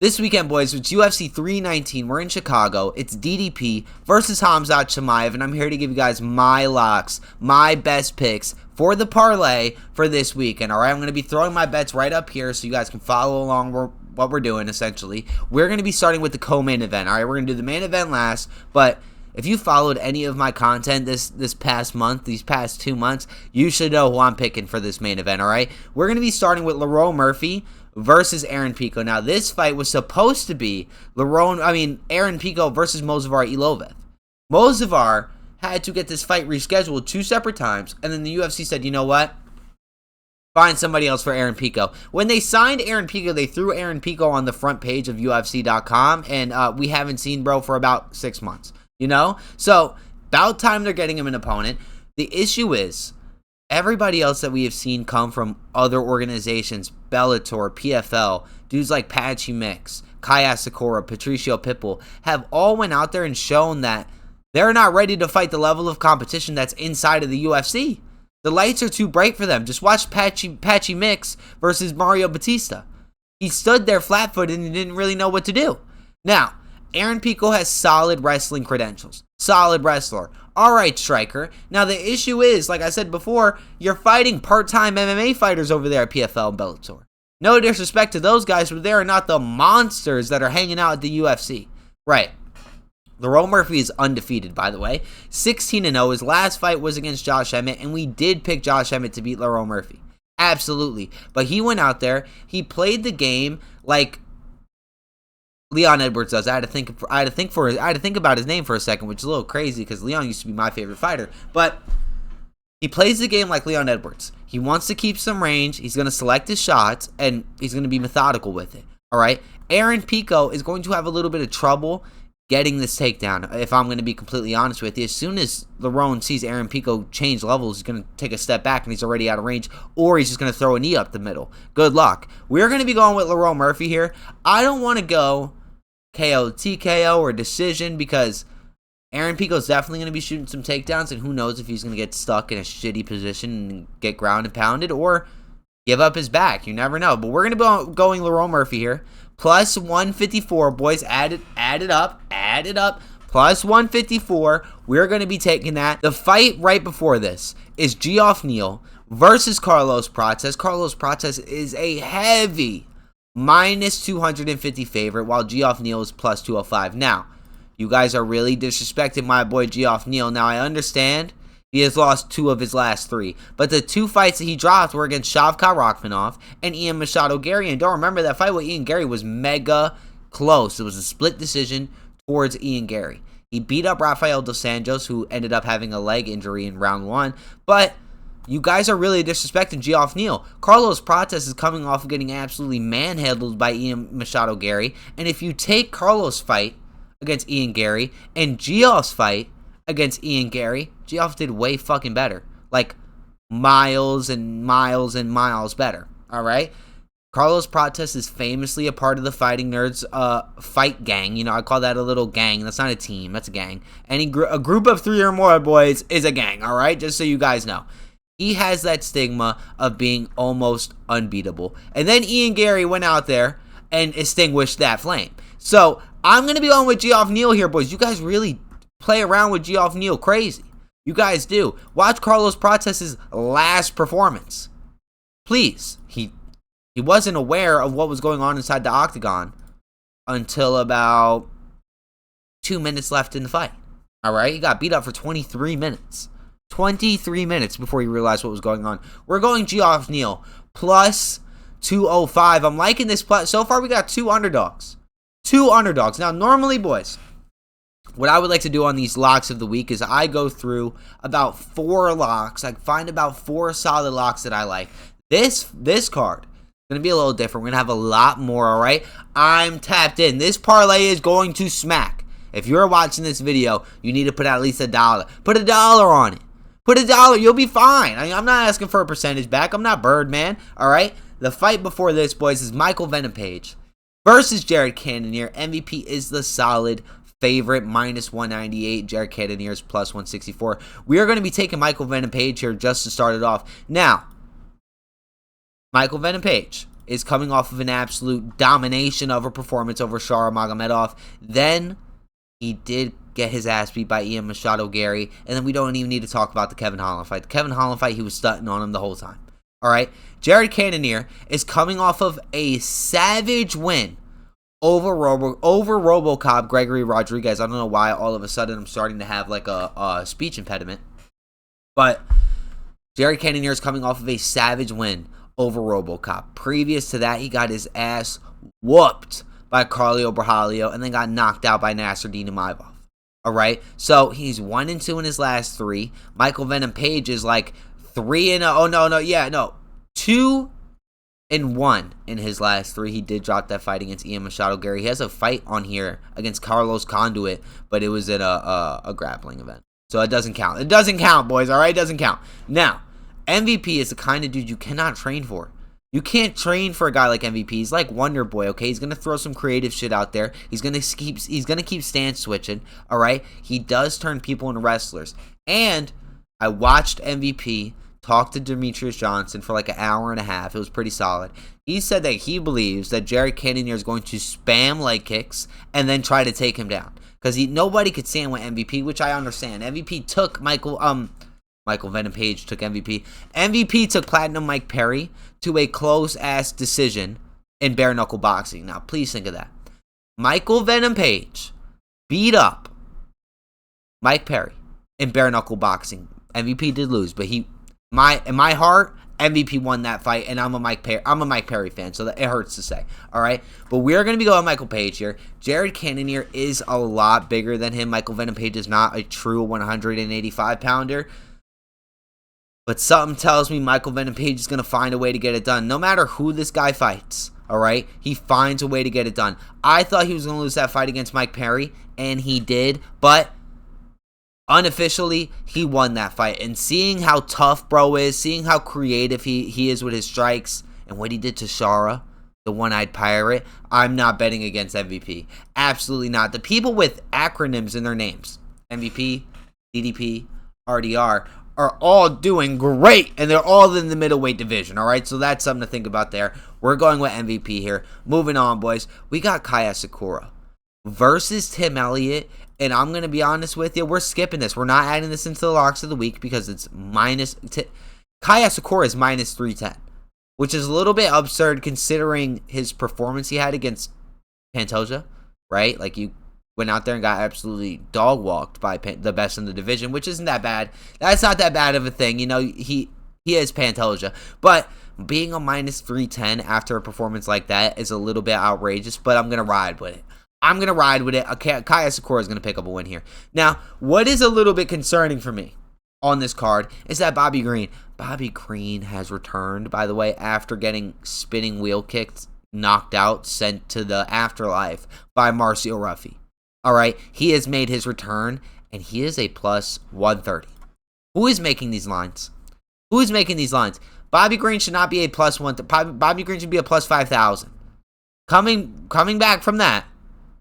This weekend, boys, it's UFC 319. We're in Chicago. It's DDP versus Khamzat Chimaev, and I'm here to give you guys my locks, my best picks for the parlay for this weekend. All right, I'm going to be throwing my bets right up here so you guys can follow along what we're doing, essentially. We're going to be starting with the co-main event. All right, we're going to do the main event last, but if you followed any of my content this past month, these past 2 months, you should know who I'm picking for this main event, all right? We're going to be starting with Lerone Murphy versus Aaron Pico. Now, this fight was supposed to be Aaron Pico versus Movsar Evloev. Movsar had to get this fight rescheduled 2 separate times, and then the UFC said, you know what? Find somebody else for Aaron Pico. When they signed Aaron Pico, they threw Aaron Pico on the front page of UFC.com, and we haven't seen bro for about 6 months. You know? So, about time they're getting him an opponent. The issue is, everybody else that we have seen come from other organizations, Bellator, PFL, dudes like Patchy Mix, Kai Asakura, Patricio Pitbull, have all went out there and shown that they're not ready to fight the level of competition that's inside of the UFC. The lights are too bright for them. Just watch Patchy Mix versus Mario Batista. He stood there flat-footed and he didn't really know what to do. Now, Aaron Pico has solid wrestling credentials. Solid wrestler. Alright, striker. Now, the issue is, like I said before, you're fighting part-time MMA fighters over there at PFL and Bellator. No disrespect to those guys, but they are not the monsters that are hanging out at the UFC. Right. Lerone Murphy is undefeated, by the way. 16-0. His last fight was against Josh Emmett, and we did pick Josh Emmett to beat Lerone Murphy. Absolutely. But he went out there, he played the game like Leon Edwards does. I had to think about his name for a second, which is a little crazy because Leon used to be my favorite fighter. But he plays the game like Leon Edwards. He wants to keep some range. He's going to select his shots, and he's going to be methodical with it. All right? Aaron Pico is going to have a little bit of trouble getting this takedown, if I'm going to be completely honest with you. As soon as Lerone sees Aaron Pico change levels, he's going to take a step back, and he's already out of range, or he's just going to throw a knee up the middle. Good luck. We're going to be going with Lerone Murphy here. I don't want to go KO, TKO, or decision because Aaron Pico's definitely going to be shooting some takedowns, and who knows if he's going to get stuck in a shitty position and get ground and pounded or give up his back. You never know. But we're going to be going Lerone Murphy here. Plus 154, boys. Add it up. Plus 154. We're going to be taking that. The fight right before this is Geoff Neal versus Carlos Prates. Carlos Prates is a heavy minus 250 favorite, while Geoff Neal is plus 205. Now, you guys are really disrespecting my boy Geoff Neal. Now, I understand he has lost 2 of his last 3, but the 2 fights that he dropped were against Shavkat Rakhmonov and Ian Machado Gary. And don't remember, that fight with Ian Gary was mega close. It was a split decision towards Ian Gary. He beat up Rafael dos Anjos, who ended up having a leg injury in round 1, but you guys are really disrespecting Geoff Neal. Carlos Prates is coming off of getting absolutely manhandled by Ian Machado Gary. And if you take Carlos' fight against Ian Gary and Geoff's fight against Ian Gary, Geoff did way fucking better. Like, miles and miles and miles better. Alright? Carlos Prates is famously a part of the Fighting Nerds fight gang. You know, I call that a little gang. That's not a team. That's a gang. A group of 3 or more boys is a gang. Alright? Just so you guys know. He has that stigma of being almost unbeatable. And then Ian Gary went out there and extinguished that flame. So, I'm going to be going with Geoff Neal here, boys. You guys really play around with Geoff Neal crazy. You guys do. Watch Carlos Prates' last performance. Please. He wasn't aware of what was going on inside the octagon until about 2 minutes left in the fight. Alright? He got beat up for 23 minutes. 23 minutes before he realized what was going on. We're going Geoff Neal plus 205. I'm liking this plus. So far, we got 2 underdogs. 2 underdogs. Now, normally, boys, what I would like to do on these locks of the week is I go through about 4 locks. I find about 4 solid locks that I like. This card is going to be a little different. We're going to have a lot more, all right? I'm tapped in. This parlay is going to smack. If you're watching this video, you need to put at least $1. Put $1 on it. Put $1, you'll be fine. I'm not asking for a percentage back. I'm not Birdman, all right? The fight before this, boys, is Michael Venom Page versus Jared Cannonier. MVP is the solid favorite, minus 198. Jared Cannonier is plus 164. We are going to be taking Michael Venom Page here just to start it off. Now, Michael Venom Page is coming off of an absolute domination of a performance over Shara Magomedov. Then he did get his ass beat by Ian Machado Gary, and then we don't even need to talk about the Kevin Holland fight. The Kevin Holland fight, he was stunting on him the whole time. All right, Jared Cannonier is coming off of a savage win over RoboCop Gregory Rodriguez. I don't know why all of a sudden I'm starting to have like a speech impediment, but Jared Cannonier is coming off of a savage win over RoboCop. Previous to that, he got his ass whooped by Carlio Borjalio and then got knocked out by Nasruddin Imavov. All right, so he's 1-2 in his last 3. Michael Venom Page is like 3-0. Oh no, 2-1 in his last 3. He did drop that fight against Ian Machado Gary. He has a fight on here against Carlos Conduit, but it was at a grappling event, so it doesn't count. It doesn't count, boys. All right, it doesn't count. Now, MVP is the kind of dude you cannot train for. You can't train for a guy like MVP. He's like Wonder Boy, okay? He's gonna throw some creative shit out there. He's gonna keep stance switching. All right. He does turn people into wrestlers. And I watched MVP talk to Demetrius Johnson for like an hour and a half. It was pretty solid. He said that he believes that Jared Cannonier is going to spam leg kicks and then try to take him down because nobody could stand with MVP, which I understand. MVP took Michael Venom Page took MVP. MVP took Platinum Mike Perry to a close-ass decision in bare-knuckle boxing. Now, please think of that. Michael Venom Page beat up Mike Perry in bare-knuckle boxing. MVP did lose, but in my heart, MVP won that fight, and I'm a Mike Perry fan, so it hurts to say. All right, but we're gonna be going Michael Page here. Jared Cannonier is a lot bigger than him. Michael Venom Page is not a true 185-pounder. But something tells me Michael Venom Page is going to find a way to get it done. No matter who this guy fights, all right? He finds a way to get it done. I thought he was going to lose that fight against Mike Perry, and he did. But unofficially, he won that fight. And seeing how tough bro is, seeing how creative he is with his strikes, and what he did to Shara, the one-eyed pirate, I'm not betting against MVP. Absolutely not. The people with acronyms in their names, MVP, DDP, RDR, are all doing great, and they're all in the middleweight division, all right? So that's something to think about there. We're going with MVP here. Moving on, boys. We got Kai Asakura versus Tim Elliott, and I'm going to be honest with you, we're skipping this. We're not adding this into the locks of the week because it's Kai Asakura is minus 310, which is a little bit absurd considering his performance he had against Pantoja, right? Like, you went out there and got absolutely dog walked by the best in the division, which isn't that bad. That's not that bad of a thing. You know, he is Pantoja. But being a minus 310 after a performance like that is a little bit outrageous, but I'm going to ride with it. Kai Asakura is going to pick up a win here. Now, what is a little bit concerning for me on this card is that Bobby Green has returned, by the way, after getting spinning wheel kicked, knocked out, sent to the afterlife by Marcio Ruffy. All right, he has made his return, and he is a plus 130. Who is making these lines? Bobby Green should not be a plus 1. Bobby Green should be a plus 5,000. Coming back from that,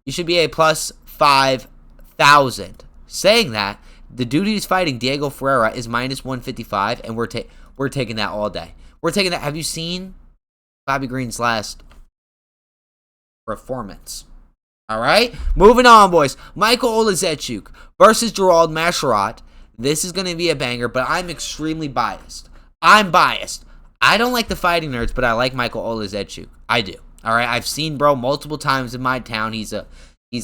you should be a plus 5,000. Saying that, the dude who's fighting, Diego Ferreira, is minus 155, and we're taking that all day. We're taking that. Have you seen Bobby Green's last performance? All right, moving on, boys. Michał Oleksiejczuk versus Gerald Meerschaert. This is going to be a banger, but I'm extremely biased. I'm biased. I don't like the fighting nerds, but I like Michał Oleksiejczuk. I do. All right, I've seen bro multiple times in my town. He's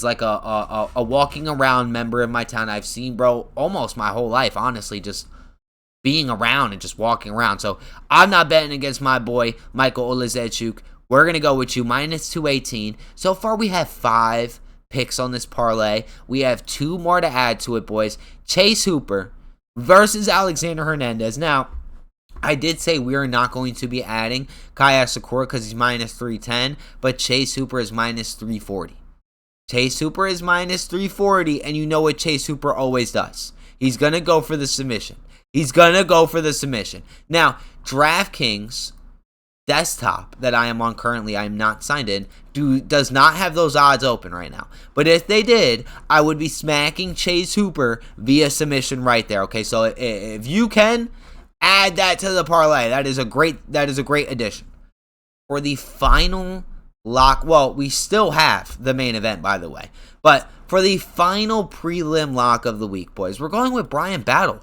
like a walking around member in my town. I've seen bro almost my whole life, honestly, just being around and just walking around. So I'm not betting against my boy Michał Oleksiejczuk. We're going to go with you, minus 218. So far, we have 5 picks on this parlay. We have 2 more to add to it, boys. Chase Hooper versus Alexander Hernandez. Now, I did say we are not going to be adding Kai Asakura because he's minus 310, but Chase Hooper is minus 340. Chase Hooper is minus 340, and you know what Chase Hooper always does. He's going to go for the submission. Now, DraftKings desktop that I am on currently, I am not signed in, does not have those odds open right now. But if they did, I would be smacking Chase Hooper via submission right there. Okay, so if you can add that to the parlay, that is a great addition. for the final lock. Well, we still have the main event, by the way. But for the final prelim lock of the week, boys, we're going with Bryan Battle.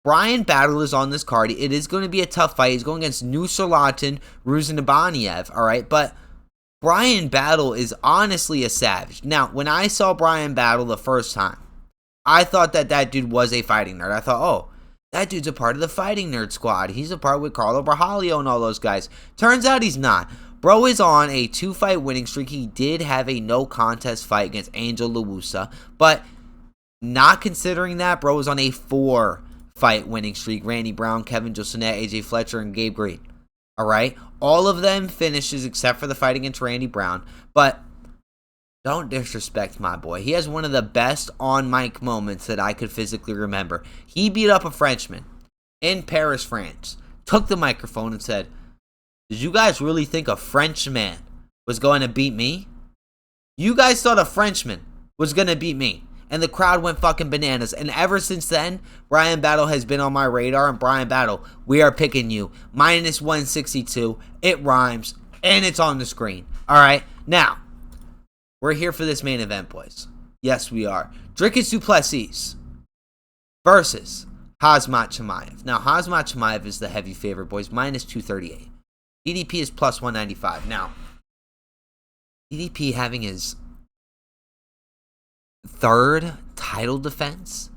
Bryan Battle is on this card. It is going to be a tough fight. He's going against Nursulton, Ruziboev, all right? But Bryan Battle is honestly a savage. Now, when I saw Bryan Battle the first time, I thought that dude was a fighting nerd. I thought, oh, that dude's a part of the fighting nerd squad. He's a part with Carlo Brahalio and all those guys. Turns out he's not. Bro is on a 2-fight winning streak. He did have a no contest fight against Angel Lewusa, but not considering that, bro is on a 4-fight winning streak. Randy Brown, Kevin Josenet, AJ Fletcher, and Gabe Green. All right? All of them finishes except for the fight against Randy Brown, but don't disrespect my boy. He has one of the best on-mic moments that I could physically remember. He beat up a Frenchman in Paris, France, took the microphone and said, "Did you guys really think a Frenchman was going to beat me? You guys thought a Frenchman was going to beat me." And the crowd went fucking bananas. And ever since then, Bryan Battle has been on my radar. And Bryan Battle, we are picking you. Minus 162. It rhymes. And it's on the screen. All right. Now, we're here for this main event, boys. Yes, we are. Dricus Du Plessis versus Khamzat Chimaev. Now, Khamzat Chimaev is the heavy favorite, boys. Minus 238. DDP is plus 195. Now, DDP having his 3rd title defense,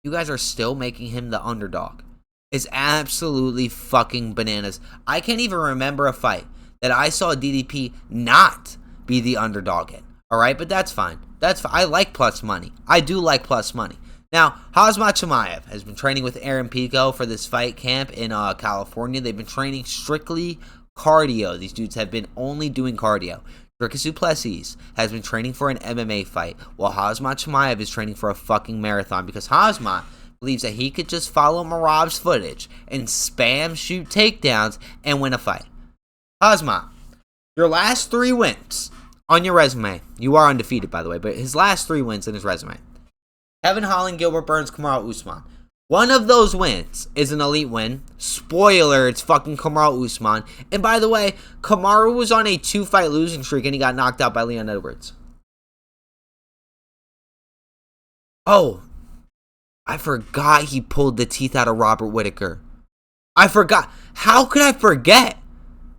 you guys are still making him the underdog. It's absolutely fucking bananas. I can't even remember a fight that I saw DDP not be the underdog in. All right, but that's fine. That's fine. I like plus money. I do like plus money. Now, Khamzat Chimaev has been training with Aaron Pico for this fight camp in California. They've been training strictly cardio. These dudes have been only doing cardio. Dricus Du Plessis has been training for an MMA fight, while Khamzat Chimaev is training for a fucking marathon, because Khamzat believes that he could just follow Marav's footage and spam shoot takedowns and win a fight. Khamzat, your last 3 wins on your resume, you are undefeated, by the way, but his last 3 wins in his resume: Kevin Holland, Gilbert Burns, Kamaru Usman. One of those wins is an elite win. Spoiler, it's fucking Kamaru Usman. And by the way, Kamaru was on a 2-fight losing streak and he got knocked out by Leon Edwards. Oh, I forgot he pulled the teeth out of Robert Whittaker. I forgot. How could I forget?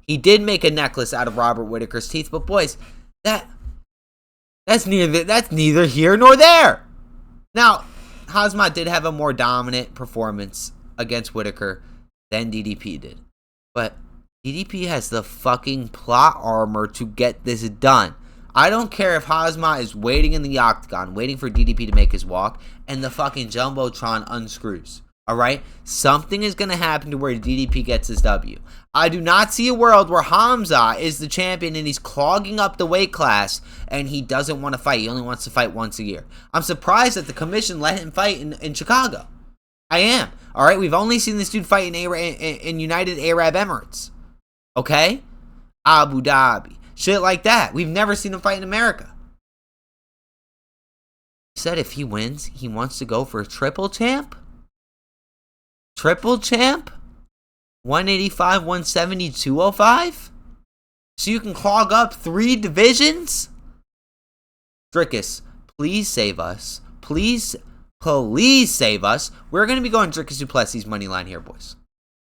He did make a necklace out of Robert Whittaker's teeth, but boys, that's neither here nor there. Now, Khamzat did have a more dominant performance against Whittaker than DDP did. But DDP has the fucking plot armor to get this done. I don't care if Khamzat is waiting in the octagon, waiting for DDP to make his walk, and the fucking Jumbotron unscrews. Alright? Something is going to happen to where DDP gets his W. I do not see a world where Khamzat is the champion and he's clogging up the weight class and he doesn't want to fight. He only wants to fight once a year. I'm surprised that the commission let him fight in Chicago. I am. Alright? We've only seen this dude fight in United Arab Emirates. Okay? Abu Dhabi. Shit like that. We've never seen him fight in America. He said if he wins, he wants to go for a triple champ? Triple champ? 185, 170, 205? So you can clog up 3 divisions? Dricus, please save us. Please save us. We're going to be going Dricus Du Plessis money line here, boys.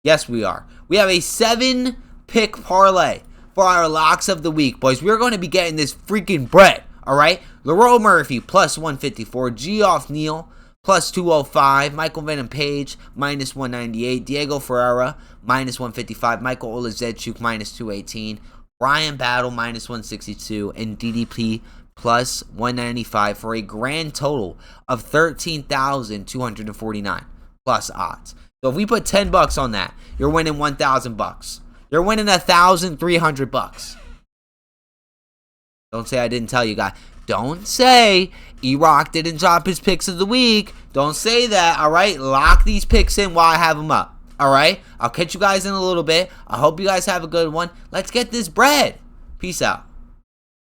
Yes, we are. We have a 7-pick parlay for our locks of the week, boys. We're going to be getting this freaking bread, all right? Lerone Murphy, plus 154. Geoff Neal, plus 205. Michael Venom Page, minus 198. Diego Ferreira, minus 155. Michael Oleksiejczuk, minus 218. Bryan Battle, minus 162. And DDP, plus 195 for a grand total of 13,249 plus odds. So if we put $10 on that, you're winning $1,000. You're winning $1,300. Don't say I didn't tell you guys. Don't say E-Rock didn't drop his picks of the week. Don't say that, all right? Lock these picks in while I have them up, all right? I'll catch you guys in a little bit. I hope you guys have a good one. Let's get this bread. Peace out.